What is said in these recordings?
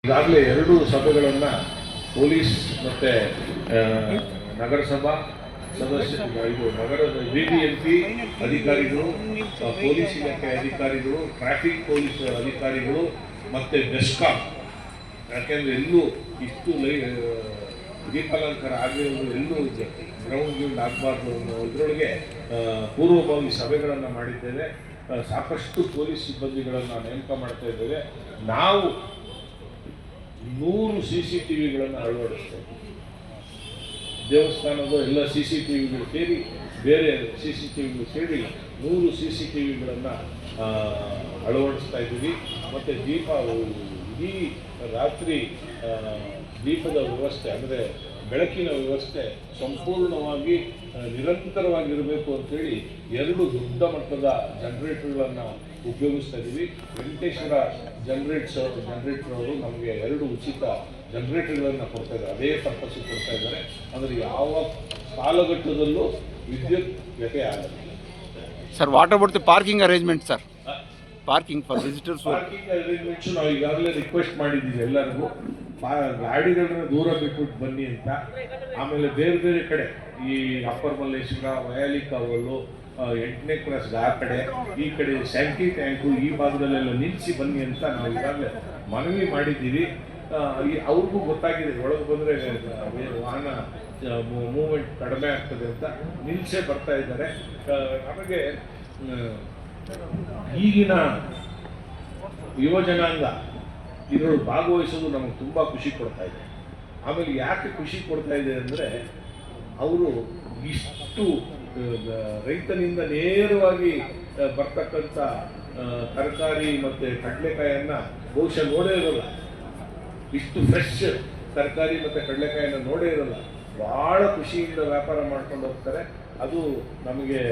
ಈಗಾಗಲೇ ಎರಡು ಸಭೆಗಳನ್ನು ಪೊಲೀಸ್ ಮತ್ತು ನಗರಸಭಾ ಸದಸ್ಯ ಇದು ನಗರದ ಬಿಬಿಎಂಪಿ ಅಧಿಕಾರಿಗಳು, ಪೊಲೀಸ್ ಇಲಾಖೆ ಅಧಿಕಾರಿಗಳು, ಟ್ರಾಫಿಕ್ ಪೊಲೀಸ್ ಅಧಿಕಾರಿಗಳು ಮತ್ತು ಬೆಸ್ಕಾಂ, ಯಾಕೆಂದರೆ ಎಲ್ಲೂ ಇಷ್ಟು ದೀಪಾಲಂಕಾರ ಆಗಿರೋದು ಎಲ್ಲೂ ಗ್ರೌಂಡ್ ಆಗಬಾರ್ದು ಅನ್ನೋ ಇದರೊಳಗೆ ಪೂರ್ವಭಾವಿ ಸಭೆಗಳನ್ನು ಮಾಡಿದ್ದೇವೆ. ಸಾಕಷ್ಟು ಪೊಲೀಸ್ ಸಿಬ್ಬಂದಿಗಳನ್ನು ನೇಮಕ ಮಾಡ್ತಾ ಇದ್ದೇವೆ. ನಾವು 100 CCTVಗಳನ್ನು ಅಳವಡಿಸ್ತೇವೆ. ದೇವಸ್ಥಾನದ ಎಲ್ಲ CCTVಗಳು ಸೇರಿ, ಬೇರೆ CCTVಗಳು ಸೇರಿ 100 CCTVಗಳನ್ನು ಅಳವಡಿಸ್ತಾ ಇದ್ದೀವಿ. ಮತ್ತು ಇಡೀ ರಾತ್ರಿ ದೀಪದ ವ್ಯವಸ್ಥೆ ಅಂದರೆ ಬೆಳಕಿನ ವ್ಯವಸ್ಥೆ ಸಂಪೂರ್ಣವಾಗಿ ನಿರಂತರವಾಗಿರಬೇಕು ಅಂಥೇಳಿ 2 ದೊಡ್ಡ ಮಟ್ಟದ ಜನರೇಟರ್ಗಳನ್ನು ಉಪಯೋಗಿಸ್ತಾ ಇದ್ದೀವಿ. ವೆಂಕಟೇಶ್ವರ ಜನರೇಟರ್ ಅವರು ನಮಗೆ 2 ಉಚಿತ ಜನರೇಟರ್ಗಳನ್ನು ಕೊಡ್ತಾ ಇದ್ದಾರೆ. ಅದೇ ಪರ್ಪಸ್ಸಿಗೆ ಕೊಡ್ತಾ ಇದ್ದಾರೆ. ಅಂದರೆ ಯಾವ ಕಾಲಘಟ್ಟದಲ್ಲೂ ವಿದ್ಯುತ್ ವ್ಯತ್ಯಯ ಆಗಲ್ಲ. Sir, what about the parking arrangement sir? Parking for visitors. Parking arrangements ನಾವು ಈಗಾಗಲೇ ರಿಕ್ವೆಸ್ಟ್ ಮಾಡಿದ್ದೀವಿ ಎಲ್ಲರಿಗೂ, ಗಾಡಿಗಳನ್ನ ದೂರ ಬಿಟ್ಬಿಟ್ಟು ಬನ್ನಿ ಅಂತ. ಆಮೇಲೆ ಬೇರೆ ಬೇರೆ ಕಡೆ ಈ ಅಪ್ಪರ್ ಮಲ್ಲೇಶ್ವರ, ವಯಾಲಿ ಕಾವಲು, 8ನೇ ಕ್ರಾಸ್ ಆ ಕಡೆ, ಈ ಕಡೆ ಸ್ಯಾಂಕಿ ಟ್ಯಾಂಕು, ಈ ಭಾಗದಲ್ಲೆಲ್ಲ ನಿಲ್ಲಿಸಿ ಬನ್ನಿ ಅಂತ ನಾವು ಈಗಾಗಲೇ ಮನವಿ ಮಾಡಿದ್ದೀವಿ. ಅವ್ರಿಗೂ ಗೊತ್ತಾಗಿದೆ ಒಳಗೆ ಬಂದರೆ ವಾಹನ ಮೂವ್ಮೆಂಟ್ ಕಡಿಮೆ ಆಗ್ತದೆ ಅಂತ ನಿಲ್ಲಿಸೇ ಬರ್ತಾ ಇದ್ದಾರೆ. ನಮಗೆ ಈಗಿನ ಯುವ ಜನಾಂಗ ಇದರೊಳಗೆ ಭಾಗವಹಿಸೋದು ನಮಗೆ ತುಂಬ ಖುಷಿ ಕೊಡ್ತಾ ಇದೆ. ಆಮೇಲೆ ಯಾಕೆ ಖುಷಿ ಕೊಡ್ತಾ ಇದೆ ಅಂದರೆ, ಅವರು ಇಷ್ಟು ರೈತನಿಂದ ನೇರವಾಗಿ ಬರ್ತಕ್ಕಂಥ ತರಕಾರಿ ಮತ್ತು ಕಡಲೆಕಾಯನ್ನು ಬಹುಶಃ ನೋಡೇ ಇರೋಲ್ಲ. ಇಷ್ಟು ಫ್ರೆಶ್ ತರಕಾರಿ ಮತ್ತು ಕಡಲೆಕಾಯನ್ನು ನೋಡೇ ಇರೋಲ್ಲ. ಭಾಳ ಖುಷಿಯಿಂದ ವ್ಯಾಪಾರ ಮಾಡ್ಕೊಂಡು ಹೋಗ್ತಾರೆ. ಅದು ನಮಗೆ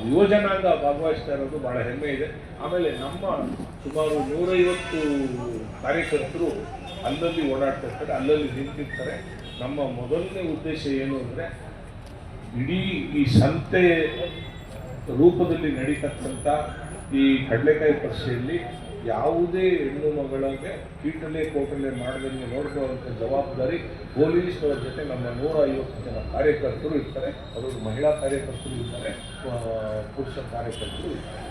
ಯುವ ಜನಾಂಗ ಭಾಗವಹಿಸ್ತಾ ಇರೋದು ಭಾಳ ಹೆಮ್ಮೆ ಇದೆ. ಆಮೇಲೆ ನಮ್ಮ ಸುಮಾರು 150 ಕಾರ್ಯಕರ್ತರು ಅಲ್ಲಲ್ಲಿ ಓಡಾಡ್ತಾ ಇರ್ತಾರೆ, ಅಲ್ಲಲ್ಲಿ ನಿಂತಿರ್ತಾರೆ. ನಮ್ಮ ಮೊದಲನೇ ಉದ್ದೇಶ ಏನು ಅಂದರೆ, ಇಡೀ ಈ ಸಂತೆ ರೂಪದಲ್ಲಿ ನಡೀತಕ್ಕಂಥ ಈ ಕಡಲೆಕಾಯಿ ಪರಿಷೆಯಲ್ಲಿ ಯಾವುದೇ ಹೆಣ್ಣು ಮಗಳಿಗೆ ಕೀಟಲೆ ಕೋಟಲೆ ಮಾಡದಂಗೆ ನೋಡ್ಕೊಳ್ಳುವಂಥ ಜವಾಬ್ದಾರಿ ಪೊಲೀಸ್ನವರ ಜೊತೆ ನಮ್ಮ 150 ಜನ ಕಾರ್ಯಕರ್ತರು ಇರ್ತಾರೆ. ಅದರಲ್ಲಿ ಮಹಿಳಾ ಕಾರ್ಯಕರ್ತರು ಇರ್ತಾರೆ, ಪುರುಷ ಕಾರ್ಯಕರ್ತರು ಇರ್ತಾರೆ.